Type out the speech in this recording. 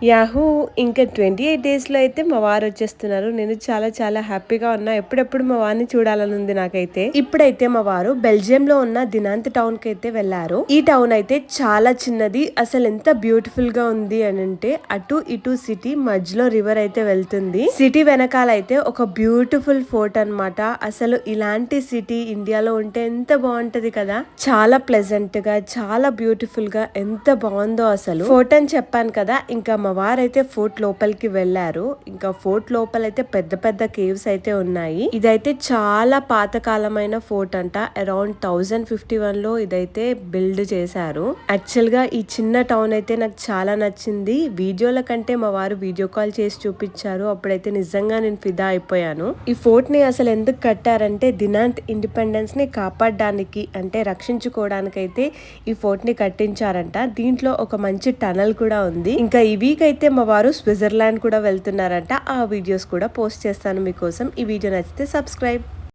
Yahoo! ఇంకా 28 డేస్‌లో అయితే మా వారు వచ్చేస్తున్నారు. నేను చాలా చాలా హ్యాపీగా ఉన్నా. ఎప్పుడెప్పుడు మా వారిని చూడాలని ఉంది నాకైతే. ఇప్పుడైతే మా వారు బెల్జియంలో ఉన్న దినాంత్ టౌన్‌కి అయితే వెళ్లారు. ఈ టౌన్ అయితే చాలా చిన్నది. అసలు ఎంత బ్యూటిఫుల్ గా ఉంది అనంటే అటు ఇటు సిటీ మధ్యలో రివర్ అయితే వెళ్తుంది. సిటీ వెనకాల అయితే ఒక బ్యూటిఫుల్ ఫోర్ట్ అన్నమాట. అసలు ఇలాంటి సిటీ ఇండియాలో ఉంటే ఎంత బాగుంటది కదా. చాలా ప్లెజెంట్ గా చాలా బ్యూటిఫుల్ గా ఎంత బాగుందో అసలు. ఫోర్ట్ అని చెప్పాను కదా. ఇంకా మా వారైతే ఫోర్ట్ లోపలికి వెళ్లారు. ఇంకా ఫోర్ట్ లోపలైతే పెద్ద పెద్ద కేవ్స్ అయితే ఉన్నాయి. ఇదైతే చాలా పాతకాలమైన ఫోర్ట్ అంట. అరౌండ్ 1051 లో ఇదైతే బిల్డ్ చేశారు. యాక్చువల్ గా ఈ చిన్న టౌన్ అయితే నాకు చాలా నచ్చింది. వీడియోల కంటే మా వారు వీడియో కాల్ చేసి చూపించారు. అప్పుడైతే నిజంగా నేను ఫిదా అయిపోయాను. ఈ ఫోర్ట్ ని అసలు ఎందుకు కట్టారంటే దినాంత్ ఇండిపెండెన్స్ ని కాపాడడానికి అంటే రక్షించుకోవడానికి అయితే ఈ ఫోర్ట్ ని కట్టించారంట. దీంట్లో ఒక మంచి టనల్ కూడా ఉంది. ఇంకా ఈ వీక్ అయితే మా వారు స్విట్జర్లాండ్ కూడా వెళ్తున్నారంట. ఆ వీడియోస్ కూడా పోస్ట్ చేస్తాను మీకోసం. ఈ వీడియో నచ్చితే సబ్స్క్రైబ్.